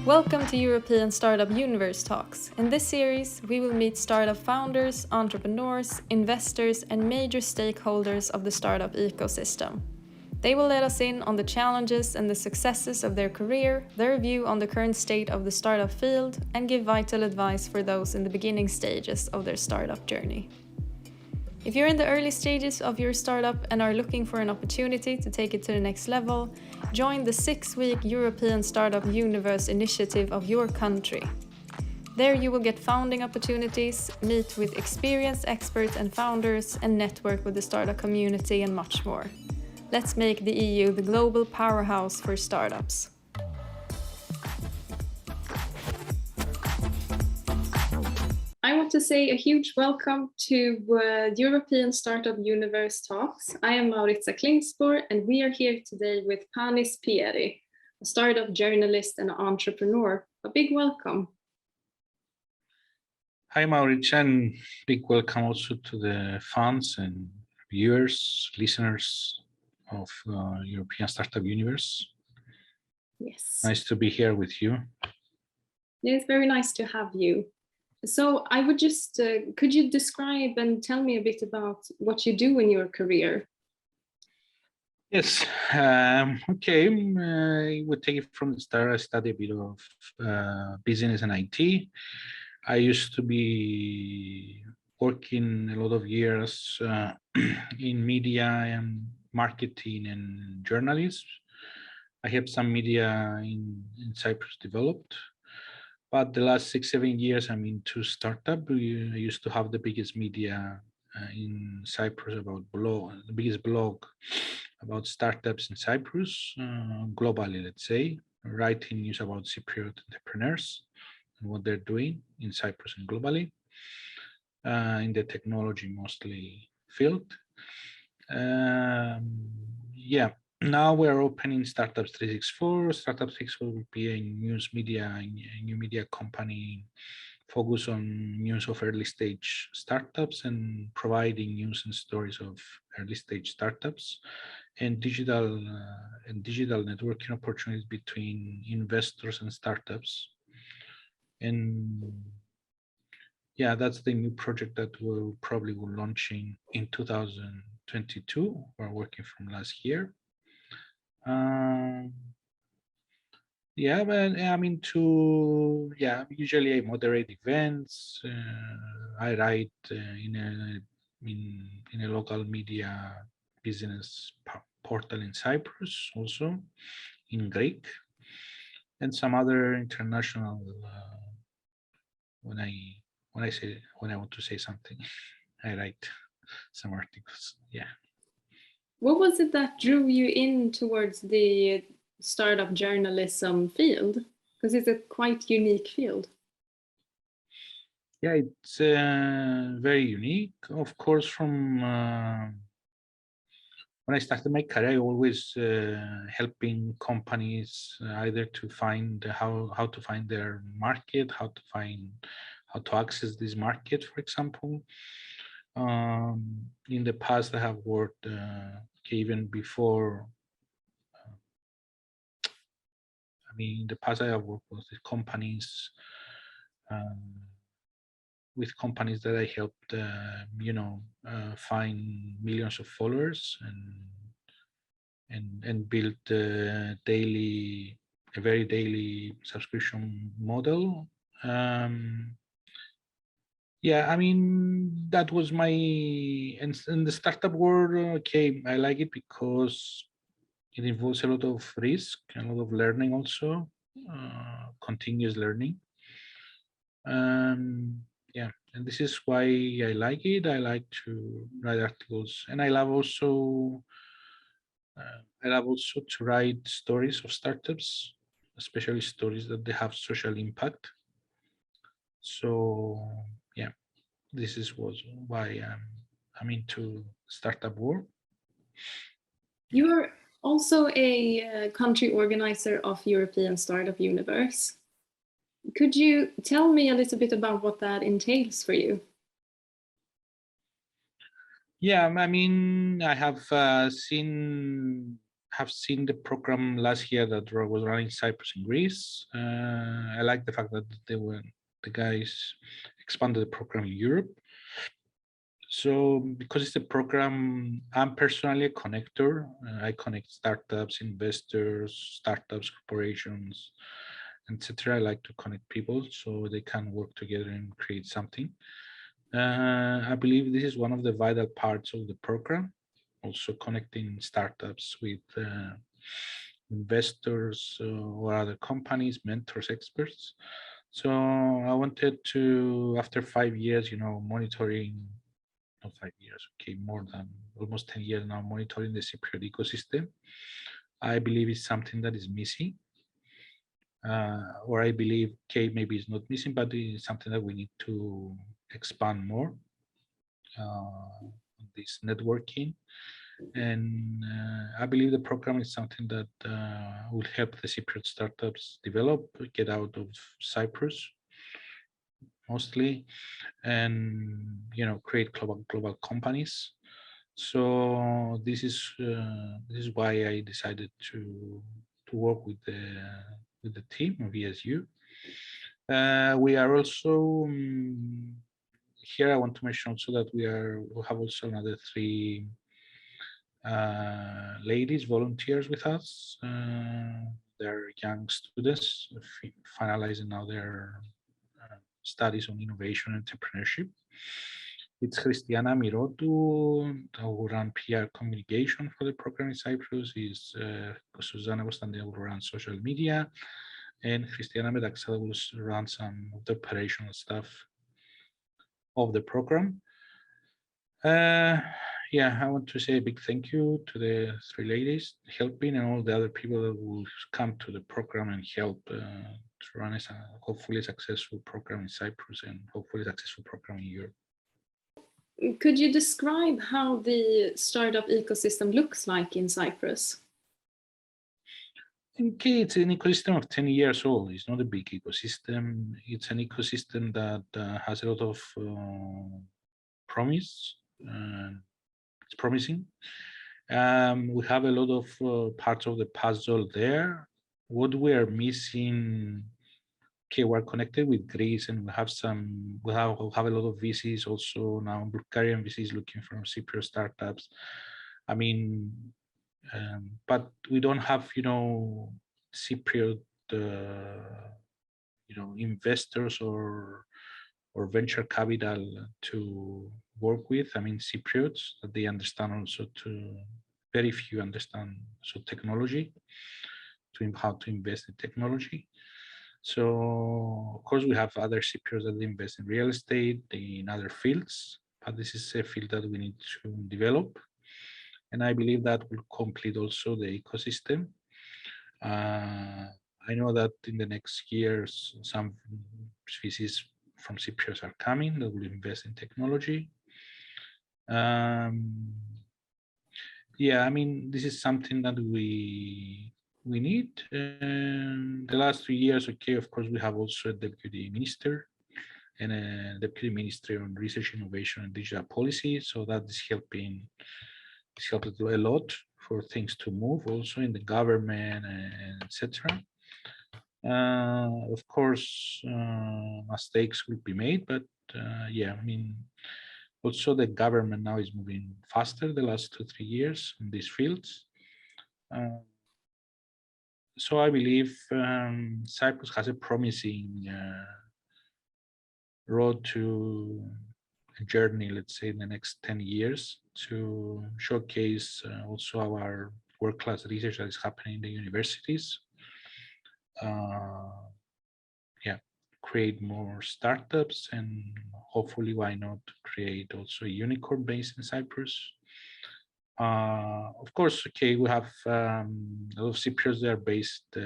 Welcome to European Startup Universe Talks. In this series, we will meet startup founders, entrepreneurs, investors, and major stakeholders of the startup ecosystem. They will let us in on the challenges and the successes of their career, their view on the current state of the startup field, and give vital advice for those in the beginning stages of their startup journey. If you're in the early stages of your startup and are looking for an opportunity to take it to the next level, join the 6-week European Startup Universe initiative of your country. There you will get founding opportunities, meet with experienced experts and founders, and network with the startup community and much more. Let's make the EU the global powerhouse for startups. I want to say a huge welcome to European Startup Universe Talks. I am Maritza Klingsborg, and we are here today with Panis Pieri, a startup journalist and entrepreneur. A big welcome. Hi, Maritza, and big welcome also to the fans and viewers, listeners of European Startup Universe. Yes. Nice to be here with you. Yeah, it's very nice to have you. So I would just, could you describe and tell me a bit about what you do in your career? Yes, okay, I would take it from the start. I studied a bit of business and IT. I used to be working a lot of years in media and marketing and journalism. I have some media in Cyprus developed. But the last 6-7 years, I'm into startup. I used to have the biggest media in Cyprus about the biggest blog about startups in Cyprus, globally, let's say, writing news about Cypriot entrepreneurs and what they're doing in Cyprus and globally, in the technology mostly field. Yeah. Now we're opening Startups 364. Startups 364 will be a news media, a new media company focused on news of early stage startups and providing news and stories of early stage startups and digital networking opportunities between investors and startups. And yeah, that's the new project that we'll probably will launching in 2022. We're working from last year. Yeah, but I'm into, usually I moderate events. I write in a local media business portal in Cyprus, also in Greek, and some other international. When I want to say something, I write some articles. Yeah. What was it that drew you in towards the startup journalism field? Because it's a quite unique field. Yeah, it's very unique. Of course, from when I started my career, I always helping companies either to find how to find their market, how to access this market, for example. In the past, I have worked even before. In the past, I have worked with companies, that I helped, find millions of followers and build a very daily subscription model. Yeah, that was my, and in the startup world, okay, I like it because it involves a lot of risk, a lot of learning also, continuous learning. Yeah, and this is why I like it. I like to write articles, and I love also to write stories of startups, especially stories that they have social impact. So yeah, this was why I'm into startup world. You are also a country organizer of European Startup Universe. Could you tell me a little bit about what that entails for you? Yeah, I have have seen the program last year that was running Cyprus and Greece. I like the fact that the guys expanded the program in Europe. So because it's a program, I'm personally a connector. I connect startups, investors, startups, corporations, etc. I like to connect people so they can work together and create something. I believe this is one of the vital parts of the program, also connecting startups with investors or other companies, mentors, experts. So I wanted to, after 5 years, monitoring, not 5 years, okay, more than almost 10 years now, monitoring the Cypriot ecosystem. I believe it's something that is missing. Or I believe, okay, maybe it's not missing, but it's something that we need to expand more, this networking. And I believe the program is something that will help the Cypriot startups develop, get out of Cyprus mostly, and create global companies. So this is why I decided to work with the team of ESU. We are also here. I want to mention also that we have also another 3 ladies volunteers with us. They're young students finalizing now their studies on innovation and entrepreneurship. It's Christiana Mirotu, who run PR communication for the program in Cyprus. Is Susanna Constantinou, who runs social media, and Christiana Medaxada will run some of the operational stuff of the program. Yeah, I want to say a big thank you to the 3 ladies helping and all the other people that will come to the program and help to run a hopefully successful program in Cyprus and hopefully successful program in Europe. Could you describe how the startup ecosystem looks like in Cyprus? Okay, it's an ecosystem of 10 years old. It's not a big ecosystem. It's an ecosystem that has a lot of promise. It's promising. We have a lot of parts of the puzzle there. What we are missing, okay, we're connected with Greece and we have a lot of VCs also now, Bulgarian VCs looking for Cypriot startups. I mean, but we don't have, Cypriot, investors or venture capital to work with. I mean, Cypriots that they understand also very few understand technology, how to invest in technology. So of course we have other Cypriots that invest in real estate, in other fields, but this is a field that we need to develop. And I believe that will complete also the ecosystem. I know that in the next years, some VCs from Cyprus are coming that will invest in technology. Yeah, I mean, this is something that we need. The last 3 years, okay, of course, we have also a deputy minister and a deputy minister on research, innovation, and digital policy. So that is helping. It's helped a lot for things to move also in the government and etc. Of course, mistakes will be made, but yeah, I mean, also the government now is moving faster the last 2-3 years in these fields. So I believe Cyprus has a promising road to a journey, let's say, in the next 10 years to showcase also our world-class research that is happening in the universities. Yeah, create more startups and hopefully, why not create also a unicorn base in Cyprus. Of course, okay, we have a lot of Cypriots that are based,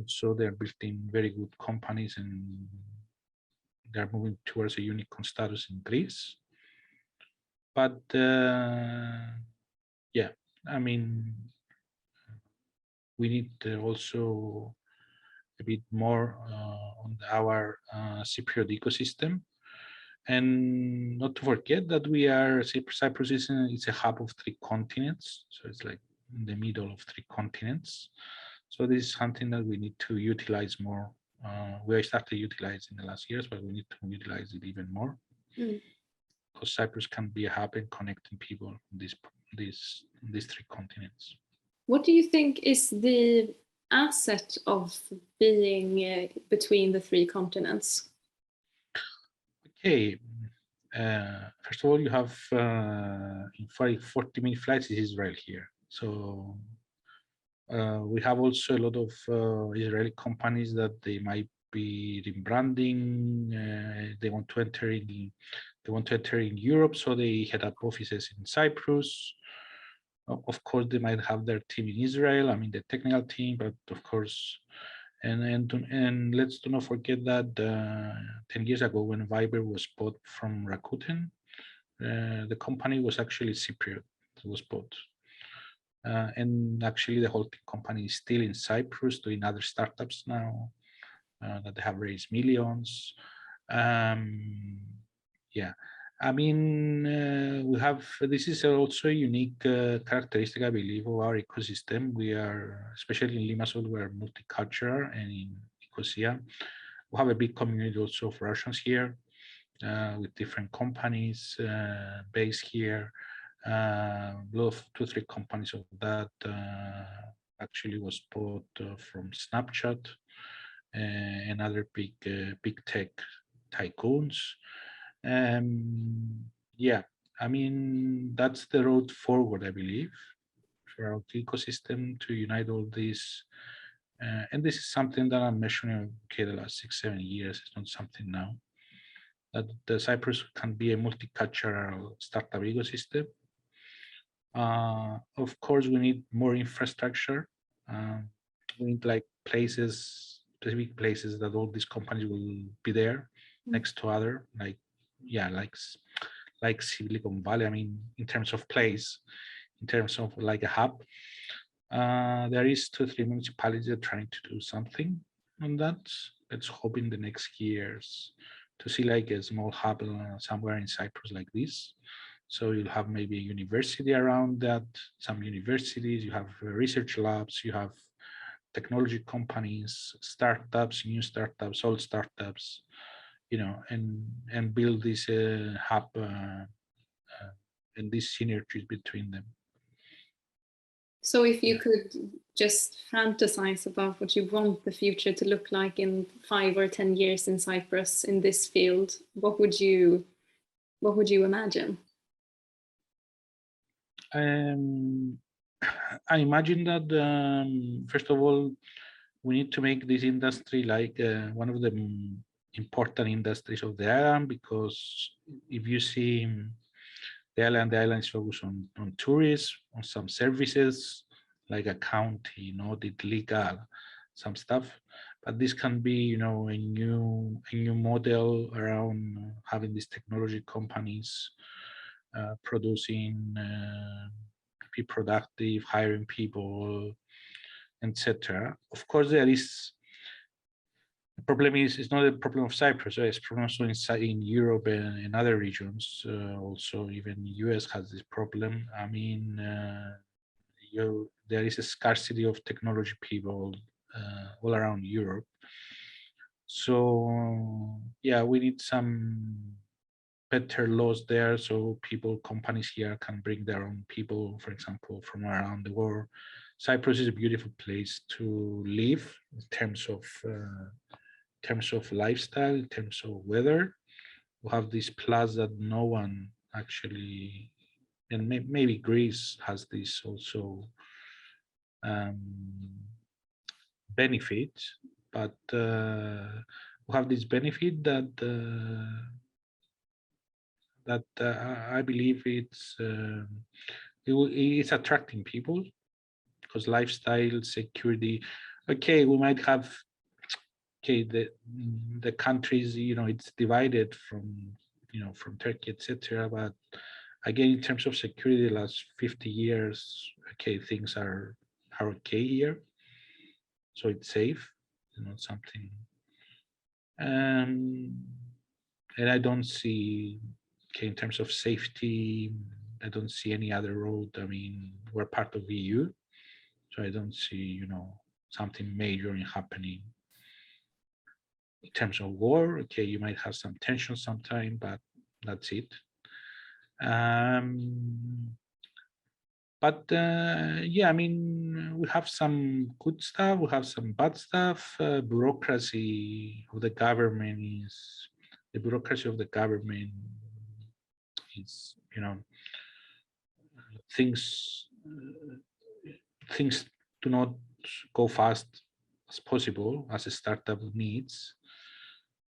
so they're building very good companies and they're moving towards a unicorn status in Greece. But yeah, I mean, we need also a bit more on our Cypriot ecosystem. And not to forget that Cyprus is a hub of 3 continents. So it's like in the middle of 3 continents. So this is something that we need to utilize more. We started utilizing in the last years, but we need to utilize it even more. Because Cyprus can be a hub in connecting people in these 3 continents. What do you think is the asset of being between the 3 continents? Okay, first of all, you have 40-minute flights is Israel here. So we have also a lot of Israeli companies that they might be rebranding. They want to enter in Europe, so they head up offices in Cyprus. Of course, they might have their team in Israel. I mean, the technical team, but of course, and let's do not forget that 10 years ago, when Viber was bought from Rakuten, the company was actually Cypriot. It was bought. And actually the whole company is still in Cyprus doing other startups now that they have raised millions. Yeah, I mean, this is also a unique characteristic, I believe, of our ecosystem. We are, especially in Limassol, we are multicultural, and in Nicosia, we have a big community also of Russians here with different companies based here. Lot of 2-3 companies of that actually was bought from Snapchat and other big tech tycoons. Yeah, I mean, that's the road forward, I believe, for our ecosystem to unite all these. And this is something that I'm measuring, okay, the last 6-7 years. It's not something now. That the Cyprus can be a multicultural startup ecosystem. Of course, we need more infrastructure. We need like specific places that all these companies will be there next to other, like Silicon Valley. I mean, in terms of place, in terms of like a hub, there is 2-3 municipalities that are trying to do something on that. Let's hope in the next years to see like a small hub somewhere in Cyprus like this. So you'll have maybe a university around that, some universities, you have research labs, you have technology companies, startups, new startups, old startups, you know, and build this hub and these synergies between them. So if you could just fantasize about what you want the future to look like in 5 or 10 years in Cyprus in this field, what would you imagine? I imagine that first of all, we need to make this industry like one of the important industries of the island, because if you see the island is focused on tourism, on some services like accounting, audit, legal, some stuff. But this can be, you know, a new model around having these technology companies producing, be productive, hiring people, etc. Of course, there is the problem it's not a problem of Cyprus, right? It's a problem also in Europe and in other regions. Also, even US has this problem. I mean, there is a scarcity of technology people all around Europe. So yeah, we need some better laws there, so companies here can bring their own people, for example, from around the world. Cyprus is a beautiful place to live in terms of lifestyle, in terms of weather. We have this plus that no one actually, and maybe Greece has this also benefit, but we have this benefit that I believe it's attracting people, because lifestyle, security. Okay, we might have the countries, you know, it's divided from Turkey, etc. But again, in terms of security, the last 50 years, okay, things are okay here, so it's safe, something. And I don't see, okay, in terms of safety, I don't see any other road. I mean, we're part of EU. So I don't see, something major happening in terms of war. Okay, you might have some tension sometime, but that's it. But yeah, I mean, we have some good stuff, we have some bad stuff. Bureaucracy of the government is, things things do not go fast as possible as a startup needs.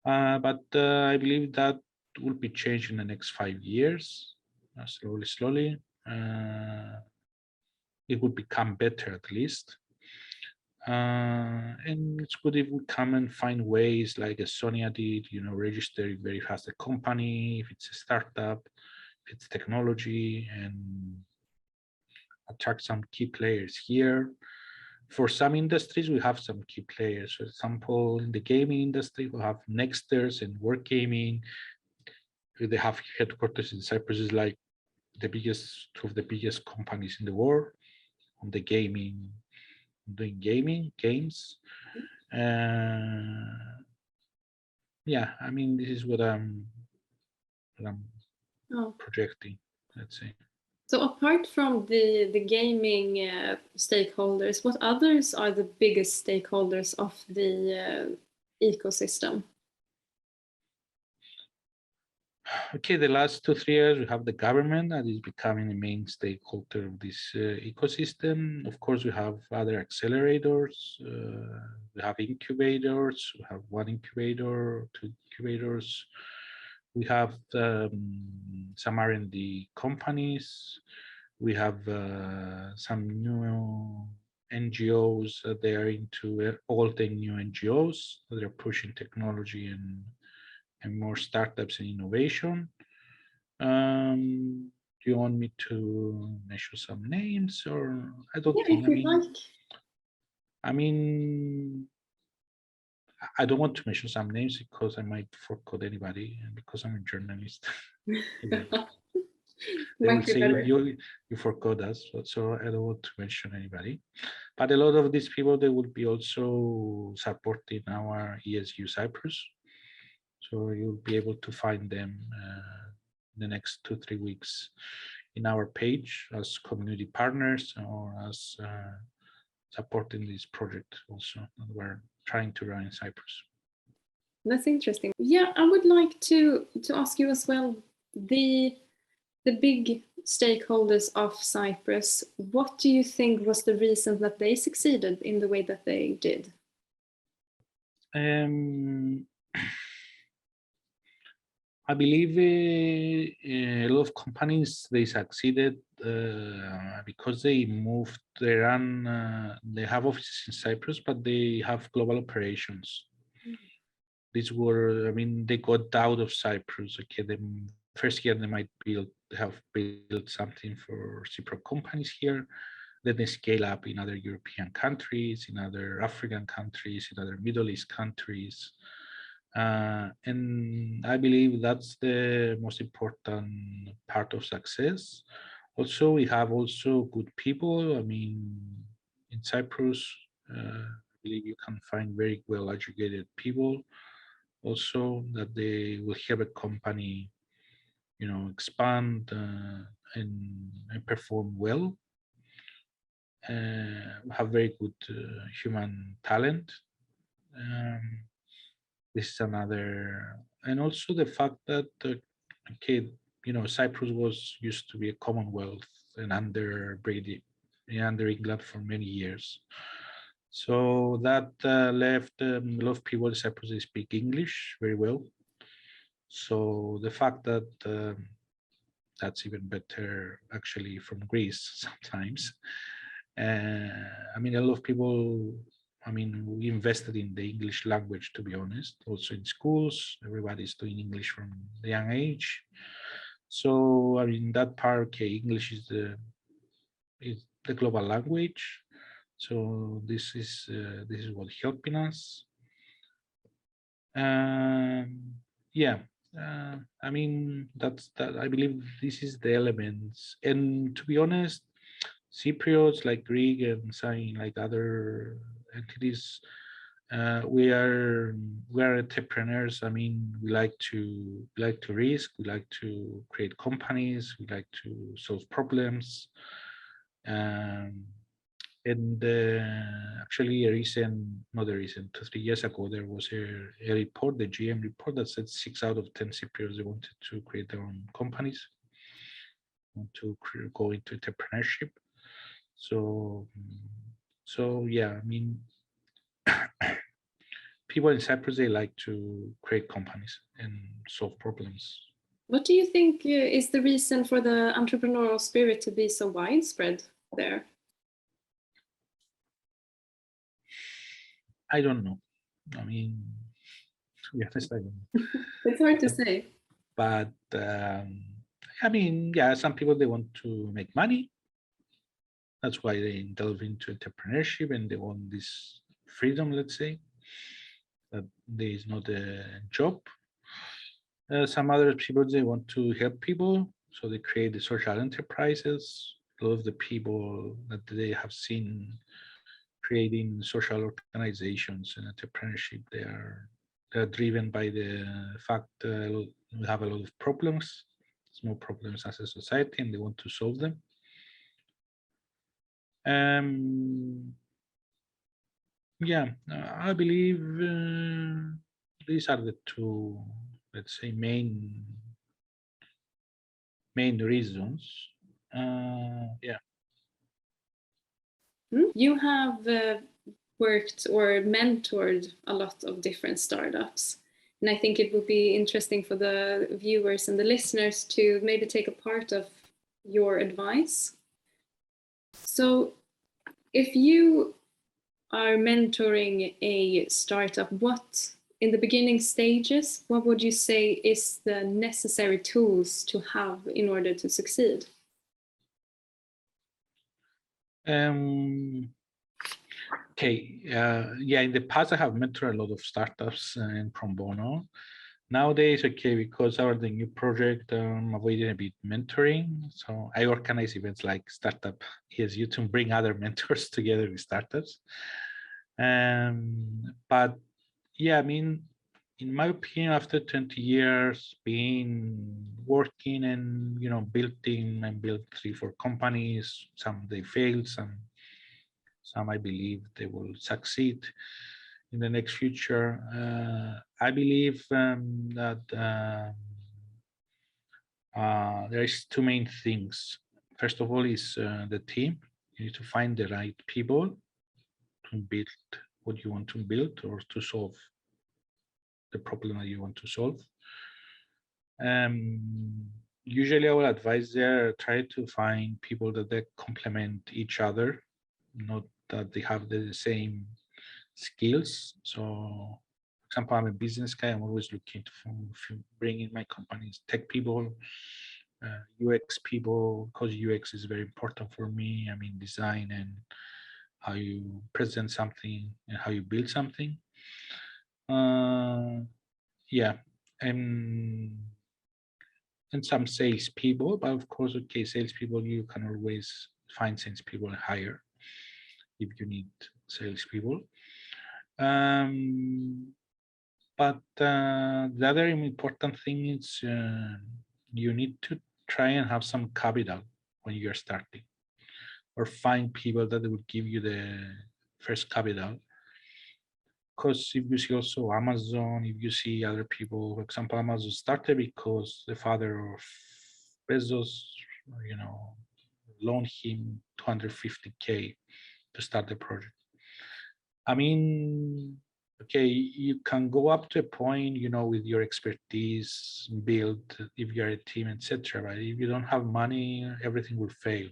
But I believe that will be changed in the next 5 years, slowly. It would become better at least. And it's good if we come and find ways like Sonia did, register very fast a company, if it's a startup, if it's technology, and attract some key players here. For some industries, we have some key players. For example, in the gaming industry, we have Nexters and Work Gaming. They have headquarters in Cyprus, is like two of the biggest companies in the world on the doing games. Yeah, I mean, this is what I'm projecting, let's say. So apart from the gaming stakeholders, what others are the biggest stakeholders of the ecosystem? Okay, the last 2-3 years, we have the government that is becoming the main stakeholder of this ecosystem. Of course, we have other accelerators, we have incubators, we have 1 incubator, 2 incubators. We have some R&D companies. We have some new NGOs. They are into all the new NGOs. They're pushing technology and more startups and innovation. Do you want me to mention some names, or I don't think? I mean, I don't want to mention some names because I might forget anybody, and because I'm a journalist. They would say you forgot us, so I don't want to mention anybody. But a lot of these people, they would be also supporting our ESU Cyprus. So you'll be able to find them in the next 2-3 weeks in our page as community partners or as supporting this project also that we're trying to run in Cyprus. That's interesting. Yeah, I would like to ask you as well, the big stakeholders of Cyprus, what do you think was the reason that they succeeded in the way that they did? I believe a lot of companies, they succeeded because they moved, they have offices in Cyprus, but they have global operations. These were, I mean, they got out of Cyprus. Okay, the first year they might have built something for Cypriot companies here. Then they scale up in other European countries, in other African countries, in other Middle East countries. And I believe that's the most important part of success. Also, we have also good people. I mean, in Cyprus, I believe you can find very well educated people also that they will help a company, expand and perform well. Have very good human talent. This is another, and also the fact that okay, Cyprus was used to be a Commonwealth and under England for many years. So that left a lot of people in Cyprus, they speak English very well. So the fact that that's even better actually from Greece sometimes. I mean, a lot of people, I mean, we invested in the English language, to be honest, also in schools, everybody's doing English from a young age. So, I mean, that part, okay, English is the global language. So this is what helping us. Yeah, I mean, that I believe this is the elements. And to be honest, Cypriots, like Greek and some like other entities, we are entrepreneurs. I mean, we like to risk, we like to create companies, we like to solve problems. Um, and actually, not a recent, 2-3 years ago, there was a report, the GM report, that said 6 out of 10 Cypriots, they wanted to create their own companies, want to go into entrepreneurship. So, yeah, I mean, people in Cyprus, they like to create companies and solve problems. What do you think is the reason for the entrepreneurial spirit to be so widespread there? I don't know. I mean, to be honest, I don't know. It's hard to say. But I mean, yeah, some people, they want to make money. That's why they delve into entrepreneurship and they want this freedom, let's say, that there is not a job. Some other people, they want to help people, so they create the social enterprises. A lot of the people that they have seen creating social organizations and entrepreneurship, they're driven by the fact we have a lot of problems, small problems as a society, and they want to solve them. Yeah, I believe these are the two, let's say, main reasons. Yeah. You have worked or mentored a lot of different startups. And I think it would be interesting for the viewers and the listeners to maybe take a part of your advice. So if you are mentoring a startup, what in the beginning stages, what would you say is the necessary tools to have in order to succeed? Okay, yeah, in the past I have mentored a lot of startups in pro bono. Nowadays, okay, because our the new project, I'm avoiding a bit mentoring. So I organize events like Startup ESU to bring other mentors together with startups. But yeah, I mean, in my opinion, after 20 years being working and building and built 3-4 companies, some they failed, some I believe they will succeed in the next future. I believe that there is two main things. First of all is the team. You need to find the right people to build what you want to build or to solve the problem that you want to solve. Usually I will advise there, try to find people that they complement each other, not that they have the same skills. So, for example, I'm a business guy. I'm always looking to bring in my companies tech people, UX people, because UX is very important for me. I mean, design and how you present something and how you build something. Yeah, and some sales people, but of course, okay, sales people, you can always find sales people and hire if you need sales people. But the other important thing is you need to try and have some capital when you're starting, or find people that will give you the first capital. Because if you see also Amazon, if you see other people, for example, Amazon started because the father of Bezos, loaned him 250K to start the project. I mean, okay, you can go up to a point, with your expertise, build if you're a team, etc. But if you don't have money, everything will fail.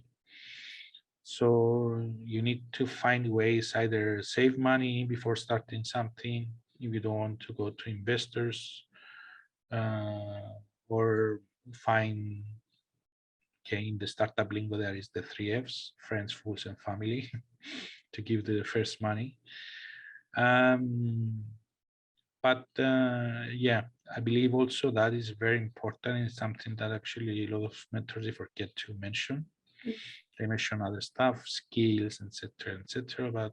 So you need to find ways, either save money before starting something if you don't want to go to investors, or find, okay, in the startup lingo there is the 3 Fs: friends, fools, and family, to give the first money. But yeah, I believe also that is very important and something that actually a lot of mentors they forget to mention. they mention other stuff, skills, etc., etc. But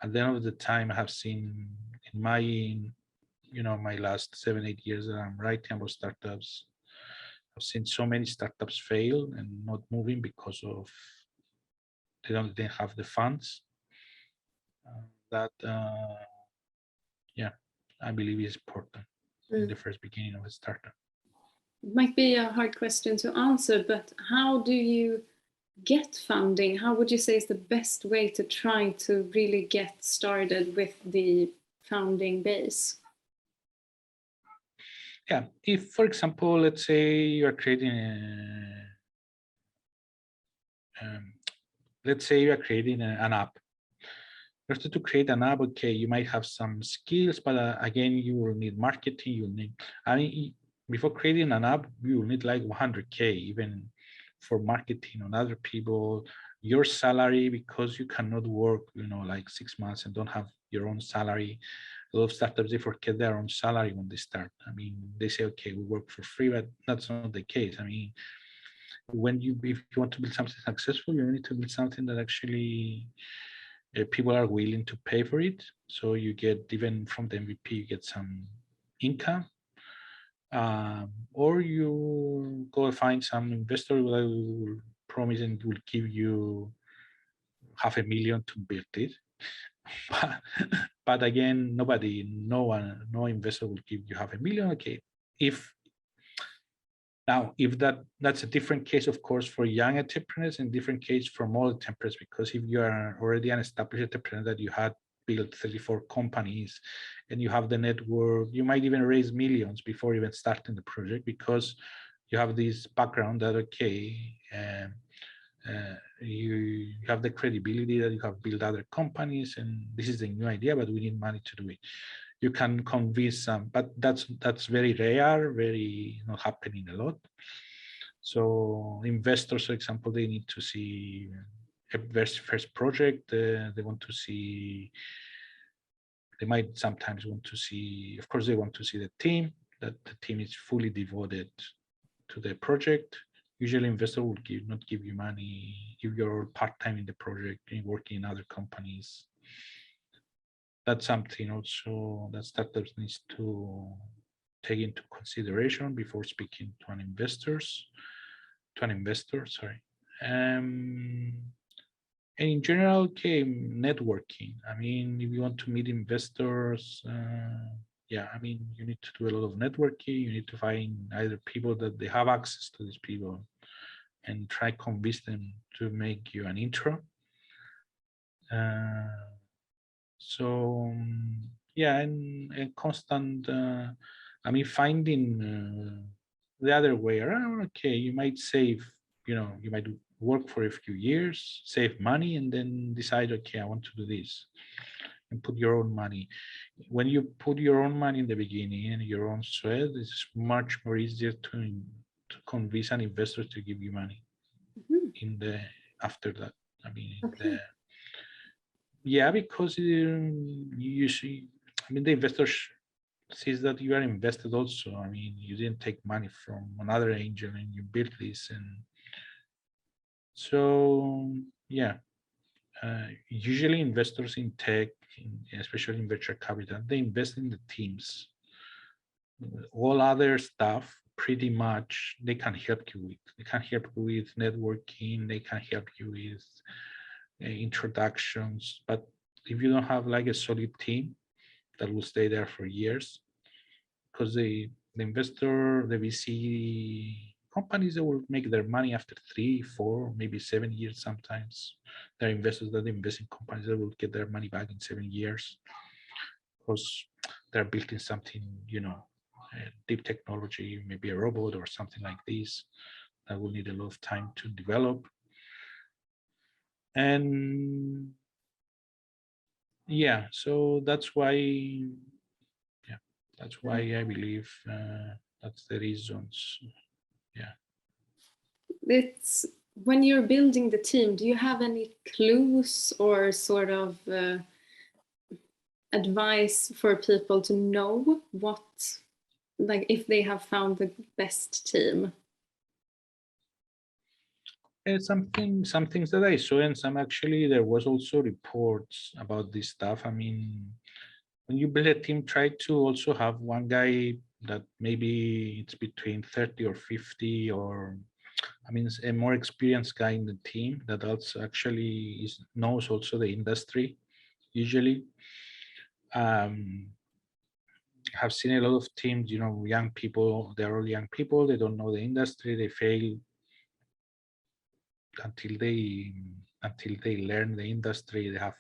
at the end of the time, I have seen in my, my last 7-8 years that I'm writing about startups, I've seen so many startups fail and not moving because of they have the funds. That yeah, I believe is important in the first beginning of a startup. It might be a hard question to answer, but how do you get funding? How would you say is the best way to try to really get started with the founding base? Yeah, if, for example, let's say you're creating an app. In order to create an app, okay, you might have some skills, but again, you will need marketing. You need, before creating an app, you will need like 100K even for marketing on other people, your salary, because you cannot work, like 6 months and don't have your own salary. A lot of startups, they forget their own salary when they start. They say, okay, we work for free, but that's not the case. If you want to build something successful, you need to build something that actually people are willing to pay for it. So you get, even from the MVP, you get some income. Or you go find some investor that will promise and will give you $500,000 to build it. But again, no investor will give you $500,000. Okay, if that's a different case, of course, for young entrepreneurs, and different case for more entrepreneurs, because if you are already an established entrepreneur that you had built 34 companies and you have the network, you might even raise millions before even starting the project, because you have this background that, okay, you have the credibility that you have built other companies and this is a new idea, but we need money to do it. You can convince them, but that's very rare, very not happening a lot. So investors, for example, they need to see a first project. They want to see, they might sometimes want to see, of course, they want to see the team, that the team is fully devoted to the project. Usually investor will not give you money if you're part-time in the project and working in other companies. That's something also that startups needs to take into consideration before speaking to an investor, sorry. And in general, okay, networking. If you want to meet investors, you need to do a lot of networking. You need to find either people that they have access to these people and try convince them to make you an intro. And constant, finding the other way around. Okay, you might save, you might work for a few years, save money, and then decide, okay, I want to do this, and put your own money. When you put your own money in the beginning and your own sweat, it's much more easier to convince an investor to give you money after that. Okay. Because you usually, the investor sees that you are invested also. You didn't take money from another angel and you built this. And so, usually investors in tech, especially in venture capital, they invest in the teams. All other stuff, pretty much, they can help you with. They can help you with networking. They can help you with introductions. But if you don't have like a solid team that will stay there for years, because the investor, the VC companies, they will make their money after 3, 4, maybe 7 years. Sometimes there are investors that invest in companies that will get their money back in 7 years, because they're building something, deep technology, maybe a robot or something like this, that will need a lot of time to develop. And so that's why I believe that's the reasons. It's when you're building the team, do you have any clues or sort of advice for people to know what, like, if they have found the best team? Some things that I saw, and some actually there was also reports about this stuff. I mean, when you build a team, try to also have one guy that maybe it's between 30 or 50, or I mean, a more experienced guy in the team that also actually knows also the industry. Usually, have seen a lot of teams, you know, young people, they're all young people, they don't know the industry, they fail until they learn the industry, they have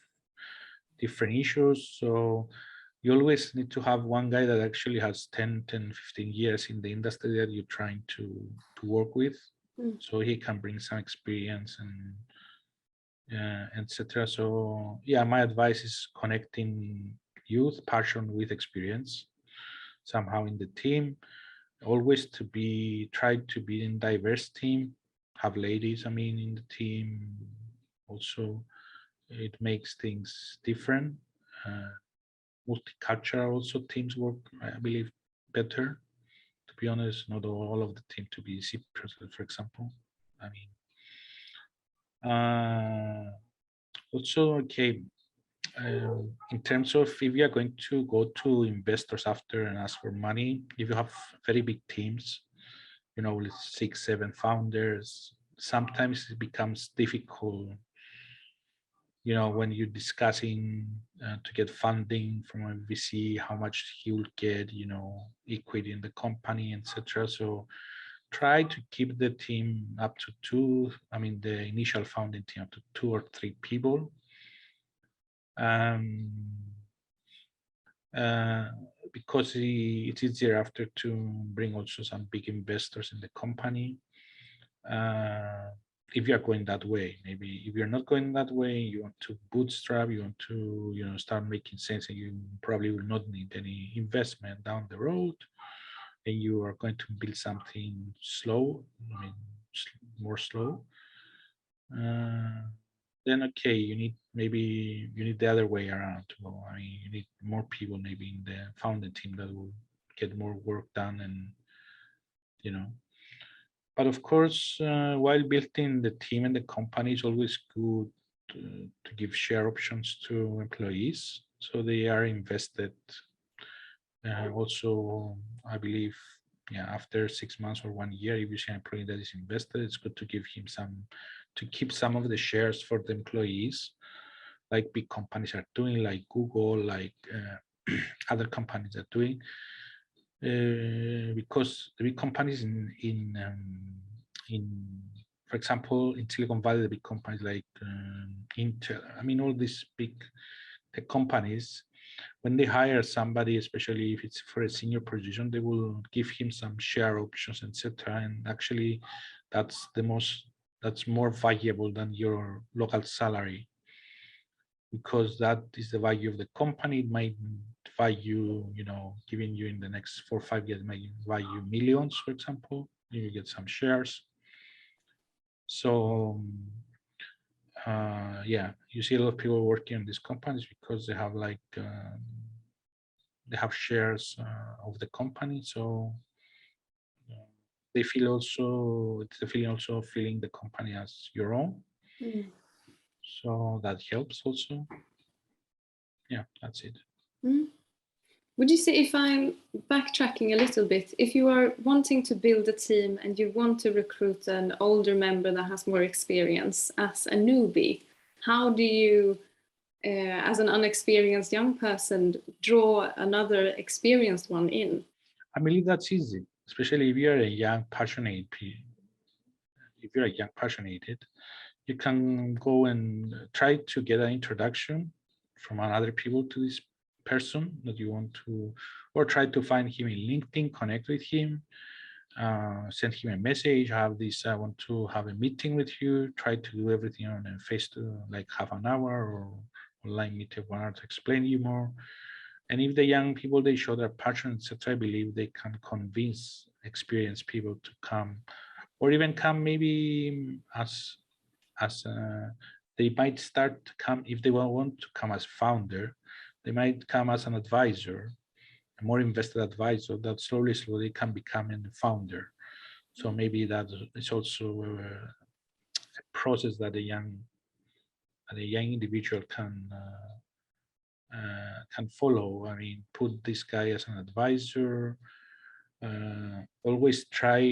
different issues. So you always need to have one guy that actually has 10, 15 years in the industry that you're trying to work with. So he can bring some experience and etc. So yeah, my advice is connecting youth passion with experience somehow in the team. Always try to be in diverse team, have ladies, I mean, in the team. Also, it makes things different. Multicultural also teams work, I believe, better. To be honest, not all of the team to be Cyprus, for example. I mean, also, okay, in terms of if you are going to go to investors after and ask for money, if you have very big teams, you know, with 6, 7 founders, sometimes it becomes difficult, you know, when you're discussing to get funding from a VC, how much he will get, you know, equity in the company, etc. So try to keep the team up to 2, I mean, the initial founding team up to 2 or 3 people. Because it's easier after to bring also some big investors in the company. If you are going that way, maybe if you're not going that way, you want to bootstrap, you want to, you know, start making sense, and you probably will not need any investment down the road, and you are going to build something slow, I mean, more slow. Then okay, you need the other way around. Well, I mean, you need more people maybe in the founding team that will get more work done, and you know. But of course, while building the team and the company, it's always good to give share options to employees, so they are invested. Also, I believe, yeah, after 6 months or 1 year, if you see an employee that is invested, it's good to give him to keep some of the shares for the employees, like big companies are doing, like Google, like other companies are doing. Because the big companies for example, in Silicon Valley, the big companies like Intel, I mean, all these big tech companies, when they hire somebody, especially if it's for a senior position, they will give him some share options, etc. And actually, that's more valuable than your local salary, because that is the value of the company. It might value, you know, giving you in the next 4 or 5 years, might value millions, for example. You get some shares. So yeah, you see a lot of people working in these companies because they have like they have shares of the company, so they feel also, it's the feeling also of feeling the company as your own. So that helps also. Yeah, that's it. Would you say, if I'm backtracking a little bit, if you are wanting to build a team and you want to recruit an older member that has more experience as a newbie, how do you, as an unexperienced young person, draw another experienced one in? I believe that's easy, especially if you're a young, passionate. If you're a young, passionate, you can go and try to get an introduction from other people to this person that you want to, or try to find him in LinkedIn, connect with him, send him a message, have this, I want to have a meeting with you, try to do everything on a face to like half an hour or online meeting 1 hour to explain you more. And if the young people, they show their passion, etc., I believe they can convince experienced people to come, or even come maybe as they might start to come, if they want to come as founder, they might come as an advisor, a more invested advisor, that slowly can become a founder. So maybe that is also process that a young individual can follow. I mean, put this guy as an advisor. Always try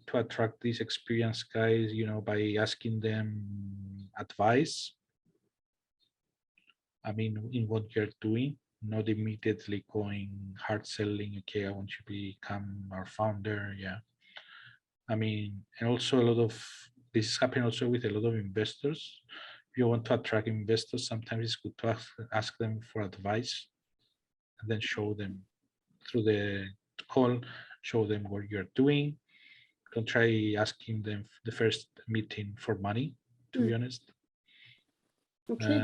to attract these experienced guys, by asking them advice. I mean, in what you're doing, not immediately going hard selling. Okay, I want you to become our founder. Yeah. I mean, and also this is happening also with a lot of investors. If you want to attract investors, sometimes it's good to ask them for advice, and then show them through the call, show them what you're doing. Don't try asking them the first meeting for money, to be honest. Okay.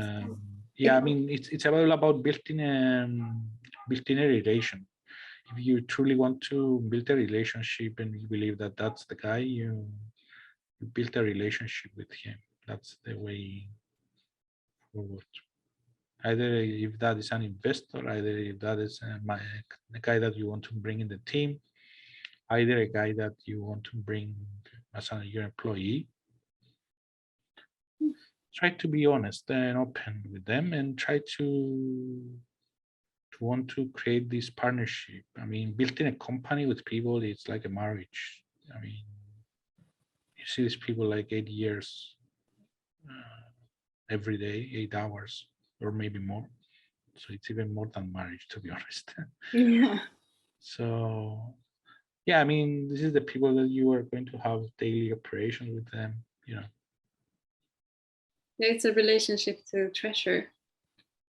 I mean, it's about building a relation. If you truly want to build a relationship and you believe that that's the guy, you build a relationship with him. That's the way forward. Either if that is an investor, either if that is the guy that you want to bring in the team, either a guy that you want to bring as your employee. Try to be honest and open with them, and try to want to create this partnership. I mean, building a company with people, it's like a marriage. I mean, you see these people like 8 years every day, 8 hours, or maybe more. So it's even more than marriage, to be honest. Yeah. So, yeah, I mean, this is the people that you are going to have daily operations with them, It's a relationship to treasure.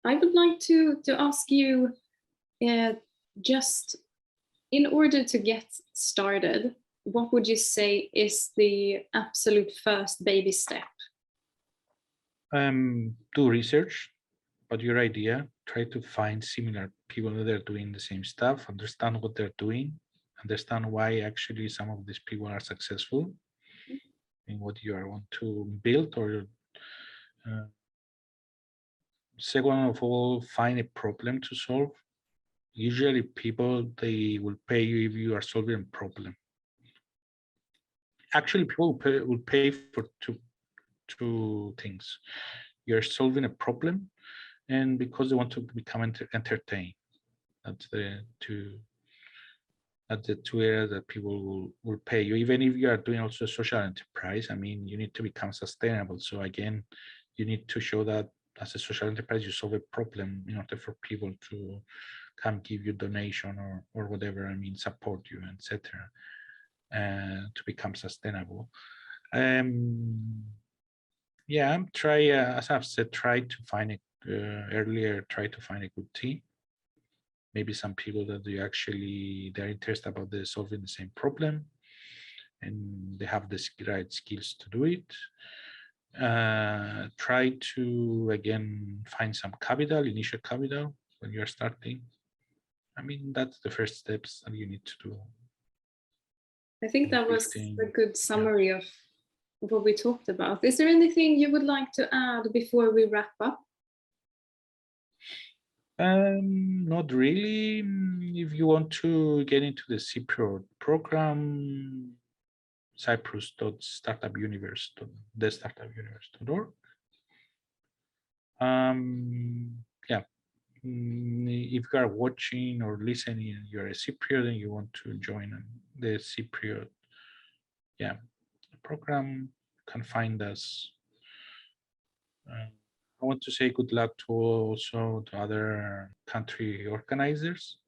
I would like to ask you, just in order to get started, what would you say is the absolute first baby step? Do research about your idea. Try to find similar people that are doing the same stuff. Understand what they're doing. Understand why actually some of these people are successful in what you want to build. Or second of all, find a problem to solve. Usually people, they will pay you if you are solving a problem. Actually, people will pay for two things. You're solving a problem, and because they want to become entertained. That's the two areas that people will pay you. Even if you are doing also a social enterprise, I mean, you need to become sustainable. So again, you need to show that as a social enterprise, you solve a problem in order for people to come give you donation or whatever, I mean, support you, etc. To become sustainable. Try, as I've said, try to find earlier, try to find a good team. Maybe some people that they're interested about solving the same problem, and they have the right skills to do it. Try to, again, find some initial capital when you're starting. I mean, that's the first steps that you need to do. I think that was a good summary of what we talked about. Is there anything you would like to add before we wrap up? Not really. If you want to get into the Cypriot program, cyprus.startupuniverse.org. If you are watching or listening and you're a Cypriot and you want to join the Cypriot program, you can find us. I want to say good luck to other country organizers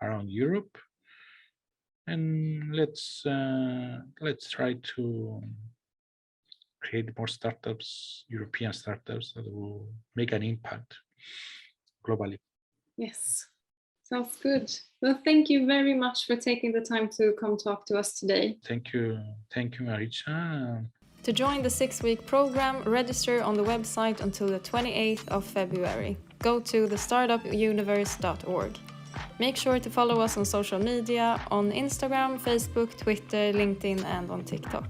around Europe, and let's try to create more startups, European startups, that will make an impact globally. Yes, sounds good. Well, thank you very much for taking the time to come talk to us today. Thank you, Maritza. To join the 6-week program, register on the website until the 28th of February. Go to thestartupuniverse.org. Make sure to follow us on social media on Instagram, Facebook, Twitter, LinkedIn, and on TikTok.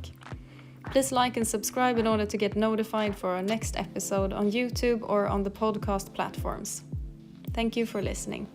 Please like and subscribe in order to get notified for our next episode on YouTube or on the podcast platforms. Thank you for listening.